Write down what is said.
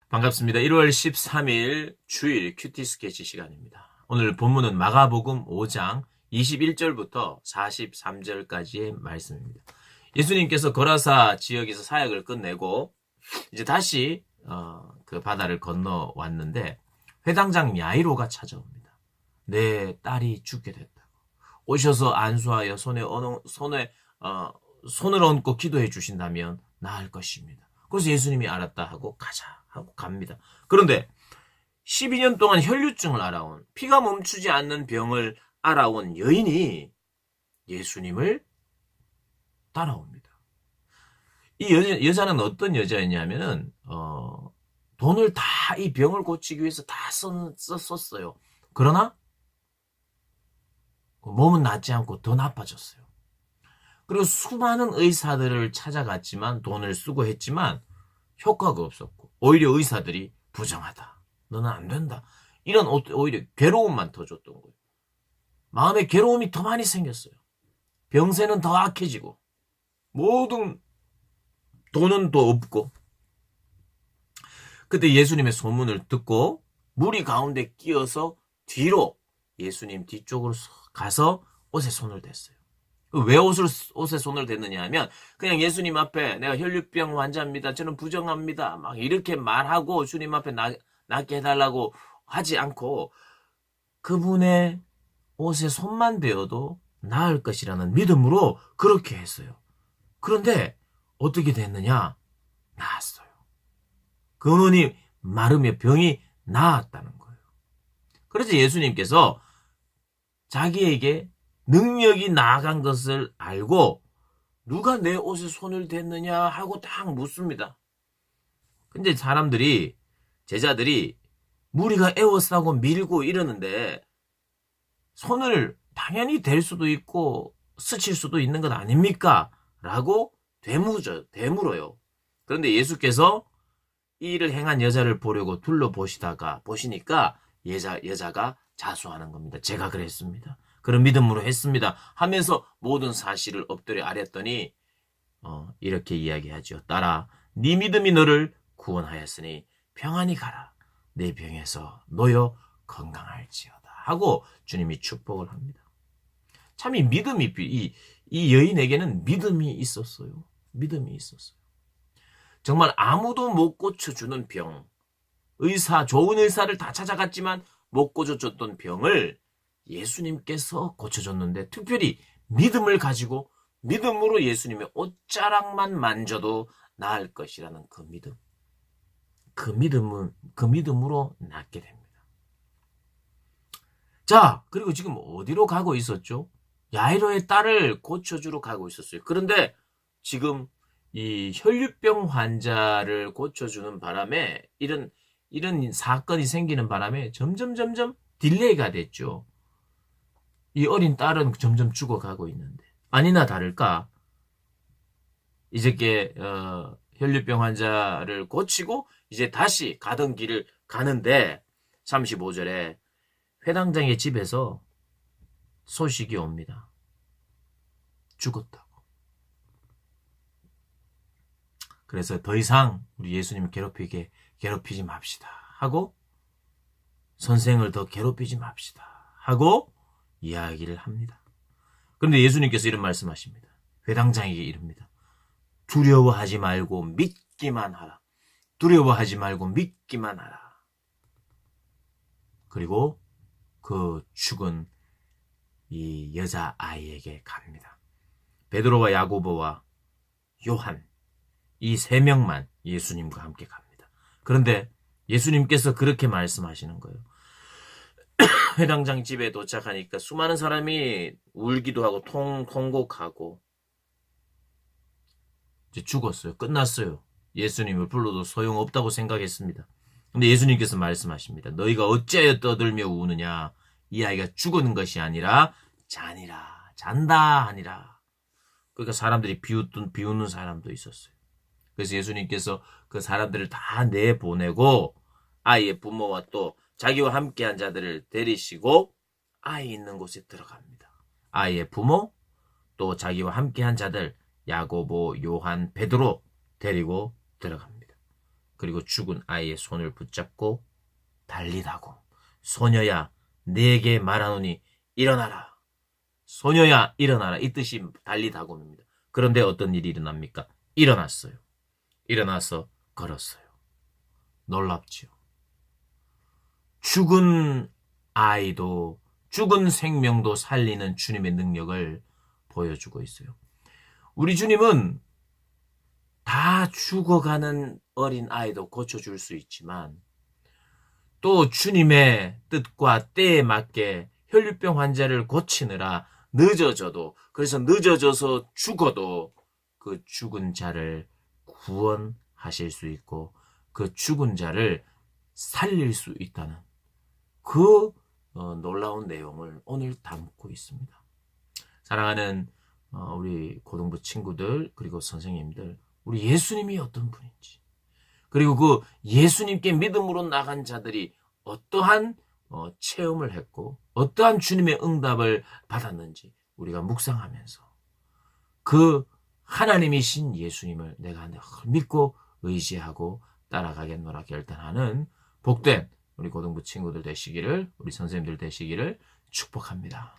반갑습니다. 1월 13일 주일 큐티 스케치 시간입니다. 오늘 본문은 마가복음 5장 21절부터 43절까지의 말씀입니다. 예수님께서 거라사 지역에서 사역을 끝내고 이제 다시 그 바다를 건너 왔는데 회당장 야이로가 찾아옵니다. 내 딸이 죽게 됐다고. 오셔서 안수하여 손을 얹고 기도해 주신다면 나을 것입니다. 그래서 예수님이 알았다 하고 가자 하고 갑니다. 그런데 12년 동안 혈류증을 알아온, 피가 멈추지 않는 병을 알아온 여인이 예수님을 따라옵니다. 이 여자는 어떤 여자였냐면은 돈을 다 이 병을 고치기 위해서 다 썼어요. 그러나 몸은 낫지 않고 더 나빠졌어요. 그리고 수많은 의사들을 찾아갔지만 돈을 쓰고 했지만 효과가 없었고 오히려 의사들이 부정하다. 너는 안 된다. 이런 오히려 괴로움만 더 줬던 거예요. 마음에 괴로움이 더 많이 생겼어요. 병세는 더 악해지고 모든 돈은 더 없고 그때 예수님의 소문을 듣고 무리 가운데 끼어서 뒤로 예수님 뒤쪽으로 가서 옷에 손을 댔어요. 왜 옷에 손을 댔느냐 하면 그냥 예수님 앞에 내가 혈류병 환자입니다. 저는 부정합니다. 막 이렇게 말하고 주님 앞에 낫게 해달라고 하지 않고 그분의 옷에 손만 대어도 나을 것이라는 믿음으로 그렇게 했어요. 그런데 어떻게 됐느냐? 나았어요. 근원이 마르며 병이 나았다는 거예요. 그래서 예수님께서 자기에게 능력이 나아간 것을 알고 누가 내 옷에 손을 댔느냐 하고 딱 묻습니다. 근데 제자들이 무리가 에워싸고 밀고 이러는데 손을 당연히 댈 수도 있고 스칠 수도 있는 것 아닙니까? 라고 되물어요. 그런데 예수께서 이 일을 행한 여자를 보려고 보시니까 여자가 자수하는 겁니다. 제가 그랬습니다. 그런 믿음으로 했습니다. 하면서 모든 사실을 엎드려 아랬더니 이렇게 이야기하죠. 딸아, 네 믿음이 너를 구원하였으니 평안히 가라. 내 병에서 놓여 건강할지어다. 하고 주님이 축복을 합니다. 참 이 여인에게는 믿음이 있었어요. 믿음이 있었어요. 정말 아무도 못 고쳐주는 병, 좋은 의사를 다 찾아갔지만 못 고쳐줬던 병을 예수님께서 고쳐줬는데 특별히 믿음을 가지고 믿음으로 예수님의 옷자락만 만져도 나을 것이라는 그 믿음으로 낫게 됩니다. 자, 그리고 지금 어디로 가고 있었죠? 야이로의 딸을 고쳐주러 가고 있었어요. 그런데 지금 이 혈류병 환자를 고쳐주는 바람에 이런 사건이 생기는 바람에 점점 딜레이가 됐죠. 이 어린 딸은 점점 죽어가고 있는데 아니나 다를까 이제 혈류병 환자를 고치고 이제 다시 가던 길을 가는데 35절에 회당장의 집에서 소식이 옵니다. 죽었다고. 그래서 더 이상 우리 예수님을 괴롭히지 맙시다 하고 선생을 더 괴롭히지 맙시다 하고 이야기를 합니다. 그런데 예수님께서 이런 말씀하십니다. 회당장에게 이릅니다. 두려워하지 말고 믿기만 하라. 두려워하지 말고 믿기만 하라. 그리고 그 죽은 이 여자아이에게 갑니다. 베드로와 야고보와 요한 이 세 명만 예수님과 함께 갑니다. 그런데 예수님께서 그렇게 말씀하시는 거예요. 회당장 집에 도착하니까 수많은 사람이 울기도 하고 통곡하고 이제 죽었어요. 끝났어요. 예수님을 불러도 소용없다고 생각했습니다. 근데 예수님께서 말씀하십니다. 너희가 어찌하여 떠들며 우느냐? 이 아이가 죽은 것이 아니라 잔다 하니라. 그러니까 사람들이 비웃는 사람도 있었어요. 그래서 예수님께서 그 사람들을 다 내보내고 아이의 부모와 또 자기와 함께한 자들을 데리시고 아이 있는 곳에 들어갑니다. 아이의 부모 또 자기와 함께한 자들 야고보, 요한, 베드로 데리고 들어갑니다. 그리고 죽은 아이의 손을 붙잡고 달리다고. 소녀야, 내게 말하노니 일어나라. 소녀야, 일어나라. 이 뜻이 달리다고입니다. 그런데 어떤 일이 일어납니까? 일어났어요. 일어나서 걸었어요. 놀랍지요. 죽은 아이도, 죽은 생명도 살리는 주님의 능력을 보여주고 있어요. 우리 주님은 다 죽어가는 어린 아이도 고쳐줄 수 있지만, 또 주님의 뜻과 때에 맞게 혈류병 환자를 고치느라 늦어져도, 그래서 늦어져서 죽어도 그 죽은 자를 구원하실 수 있고 그 죽은 자를 살릴 수 있다는 그 놀라운 내용을 오늘 담고 있습니다. 사랑하는 우리 고등부 친구들, 그리고 선생님들, 우리 예수님이 어떤 분인지, 그리고 그 예수님께 믿음으로 나간 자들이 어떠한 체험을 했고 어떠한 주님의 응답을 받았는지 우리가 묵상하면서 그 하나님이신 예수님을 내가 믿고 의지하고 따라가겠노라 결단하는 복된 우리 고등부 친구들 되시기를, 우리 선생님들 되시기를 축복합니다.